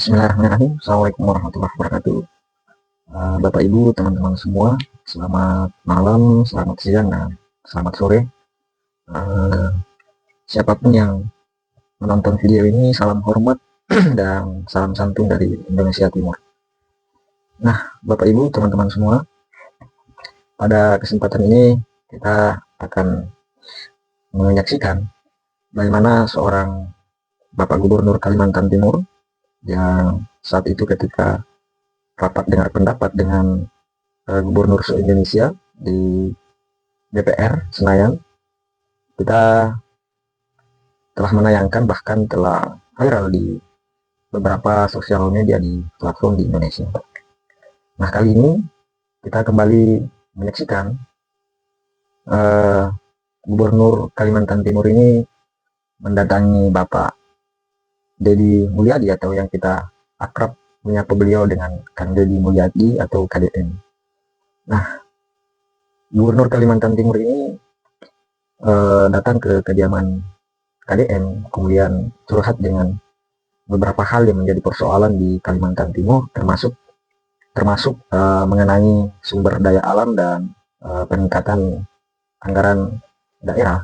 Bismillahirrahmanirrahim. Assalamualaikum warahmatullahi wabarakatuh. Bapak Ibu, teman-teman semua, selamat malam, selamat siang, dan selamat sore. Siapapun yang menonton video ini, salam hormat dan salam santun dari Indonesia Timur. Nah, Bapak Ibu, teman-teman semua, pada kesempatan ini kita akan menyaksikan bagaimana seorang Bapak Gubernur Kalimantan Timur yang saat itu ketika rapat dengar pendapat dengan Gubernur se-Indonesia di DPR Senayan, kita telah menayangkan, bahkan telah viral di beberapa sosial media di platform di Indonesia. Nah, kali ini kita kembali menyaksikan Gubernur Kalimantan Timur ini mendatangi Bapak Deddy Mulyadi, atau yang kita akrab menyapa beliau dengan Kang Deddy Mulyadi atau KDM. Nah, Gubernur Kalimantan Timur ini datang ke kediaman KDM, kemudian curhat dengan beberapa hal yang menjadi persoalan di Kalimantan Timur, termasuk mengenai sumber daya alam dan peningkatan anggaran daerah.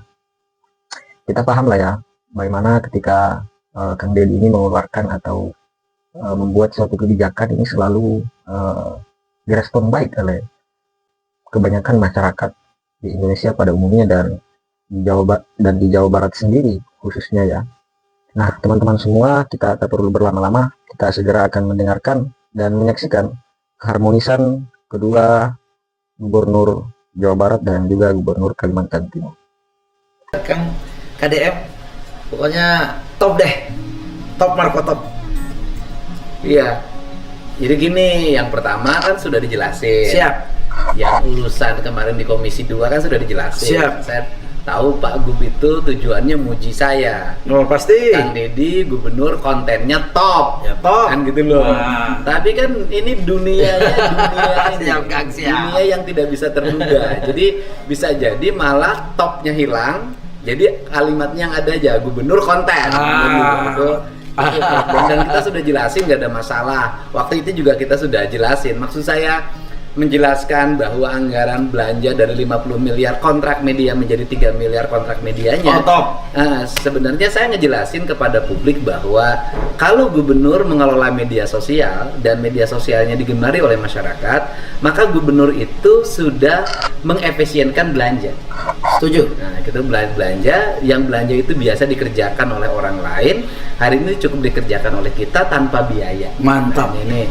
Kita paham lah ya, bagaimana ketika Kang Deddy ini mengeluarkan atau membuat suatu kebijakan ini selalu direspon baik oleh kebanyakan masyarakat di Indonesia pada umumnya, dan di Jawa Barat sendiri khususnya ya. Nah, teman-teman semua, kita tak perlu berlama-lama, kita segera akan mendengarkan dan menyaksikan keharmonisan kedua Gubernur Jawa Barat dan juga Gubernur Kalimantan Timur. Kang KDM, pokoknya top deh, top Marco top. Iya, jadi gini, yang pertama kan sudah dijelasin. Siap. Yang urusan kemarin di Komisi 2 kan sudah dijelasin. Siap. Saya tahu Pak Gub itu tujuannya muji saya. Oh, pasti. Kang Deddy gubernur kontennya top. Ya, top. Kan gitu loh. Nah. Tapi kan ini dunia Siap, Kang, siap. dunia yang tidak bisa terduga. Jadi bisa jadi malah topnya hilang. Jadi kalimatnya yang ada aja gubernur konten. Itu problem, dan kita sudah jelasin, nggak ada masalah. Waktu itu juga kita sudah jelasin. Maksud saya menjelaskan bahwa anggaran belanja dari 50 miliar kontrak media menjadi 3 miliar kontrak medianya. Oh, top. Nah, sebenarnya saya ngejelasin kepada publik bahwa kalau gubernur mengelola media sosial dan media sosialnya digemari oleh masyarakat, maka gubernur itu sudah mengefisienkan belanja. Setuju. Nah, itu belanja, yang belanja itu biasa dikerjakan oleh orang lain, hari ini cukup dikerjakan oleh kita tanpa biaya. Mantap. Nah, ini.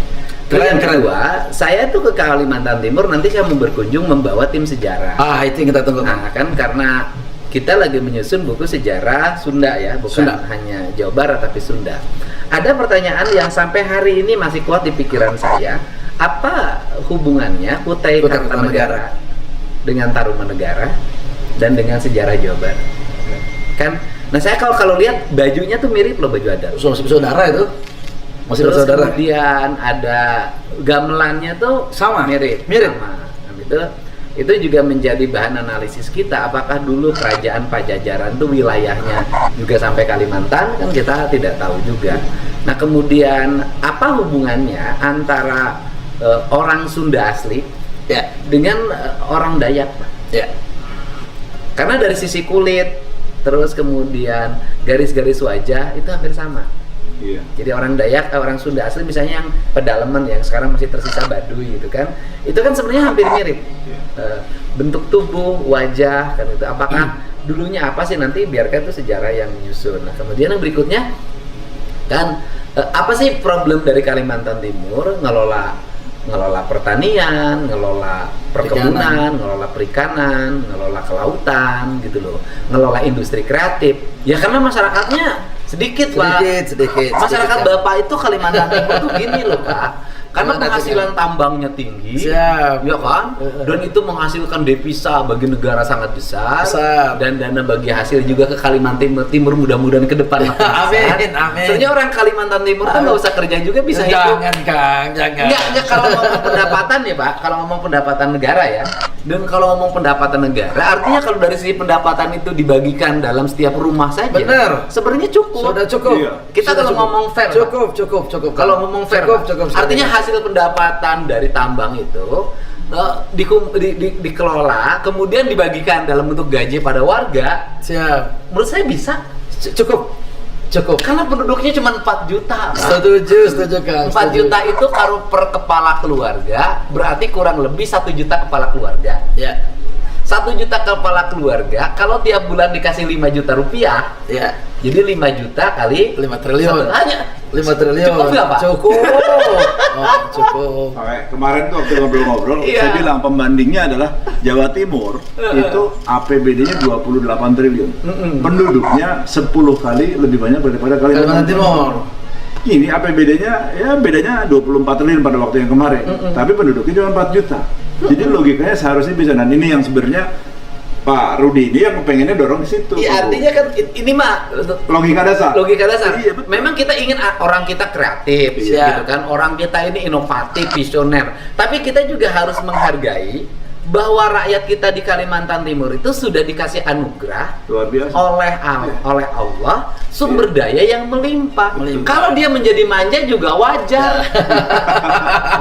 Terus yang kedua, saya tuh ke Kalimantan Timur, nanti saya mau berkunjung membawa tim sejarah. Ah, itu yang kita tunggu. Nah, kan karena kita lagi menyusun buku sejarah Sunda ya, bukan Sunda. hanya Jawa Barat tapi Sunda. Ada pertanyaan yang sampai hari ini masih kuat di pikiran saya. Apa hubungannya Kutai Kartanegara dengan Tarumanegara dan dengan sejarah Jawa Barat? Kan? Nah, saya kalau lihat bajunya tuh mirip loh, baju adat. Saudara itu. Masih Terus bersaudara. kemudian ada gamelannya tuh Sama. mirip. Sama. Nah, itu juga menjadi bahan analisis kita. Apakah dulu kerajaan Pajajaran tuh wilayahnya juga sampai Kalimantan? Kan kita tidak tahu juga. Nah, kemudian apa hubungannya antara orang Sunda asli Ya. dengan orang Dayak, Pak? Ya. Karena dari sisi kulit, terus kemudian garis-garis wajah itu hampir sama. Iya. Jadi orang Dayak, orang Sunda asli misalnya yang pedalaman yang sekarang masih tersisa Baduy gitu kan, itu kan sebenarnya hampir mirip. Bentuk tubuh, wajah kan itu. Apakah dulunya apa sih, nanti biarkan itu sejarah yang menyusun. Nah, kemudian yang berikutnya kan apa sih problem dari Kalimantan Timur ngelola pertanian, ngelola perkebunan, ngelola perikanan, ngelola kelautan gitu loh, ngelola industri kreatif. Ya karena masyarakatnya sedikit, Pak. Sedikit. Masyarakat sedikit, Bapak itu Kalimantan Timur tuh gini loh, Pak. Karena Gimana penghasilan tambangnya tinggi, Siap. ya kan? Dan itu menghasilkan devisa bagi negara sangat besar, Besar. dan dana bagi hasil juga ke Kalimantan Timur mudah-mudahan ke depan makin besar. Amin, amin. Sebenarnya orang Kalimantan Timur kan nggak usah kerja juga bisa hidup. Jangan Kang, jangan. Enggak kalau ngomong pendapatan ya Pak, kalau ngomong pendapatan negara ya. Dan kalau ngomong pendapatan negara, artinya kalau dari segi pendapatan itu dibagikan dalam setiap rumah saja. Benar. Sebenarnya cukup. Sudah cukup. Iya. Kita Sudah kalau cukup. ngomong fair, cukup. kalau ngomong fair, cukup, Pak, cukup. artinya hasil pendapatan dari tambang itu dikelola, kemudian dibagikan dalam bentuk gaji pada warga. Siap. Menurut saya bisa, Cukup. karena penduduknya cuma 4 juta. Pak. Setuju Kang. 4 juta itu kalau per kepala keluarga berarti kurang lebih 1 juta kepala keluarga. Ya. 1 juta kepala keluarga, kalau tiap bulan dikasih 5 juta rupiah, Ya. jadi 5 juta kali 5 triliun. hanya 5 triliun. Cukup nggak, Pak? Cukup. Oh, cukup. Makanya kemarin tuh waktu ngobrol-ngobrol, Iya. saya bilang pembandingnya adalah Jawa Timur itu APBD-nya 28 triliun. Penduduknya 10 kali lebih banyak daripada Kalimantan Kalimantan Timur. Ini APBD-nya ya bedanya 24 triliun pada waktu yang kemarin. Tapi penduduknya cuma 4 juta. Jadi logikanya seharusnya bisa. Dan ini yang sebenarnya Pak Rudi ini yang pengennya dorong ke situ. Iya, artinya kan ini mah Logika dasar. logika dasar. Iya, betul. Memang kita ingin orang kita kreatif, Iya. gitu kan. Orang kita ini inovatif, visioner. Tapi kita juga harus menghargai bahwa rakyat kita di Kalimantan Timur itu sudah dikasih anugerah Luar biasa. oleh Allah sumber daya yang melimpah. Melimpah. Kalau dia menjadi manja juga wajar.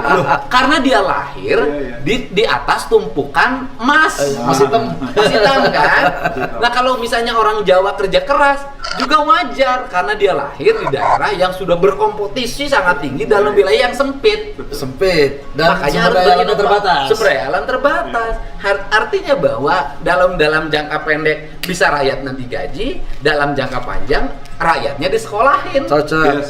Loh, karena dia lahir Iya. di atas tumpukan emas. Mas hitam. Mas hitam kan? Nah, kalau misalnya orang Jawa kerja keras juga wajar karena dia lahir di daerah yang sudah berkompetisi sangat tinggi dalam wilayah yang sempit. Sempit dan Makanya sumber harus daya alamnya berinovasi. terbatas. Sumber daya alam terbatas. Artinya bahwa dalam jangka pendek bisa rakyat nanti gaji, dalam jangka panjang rakyatnya disekolahin. Cocok. Yes.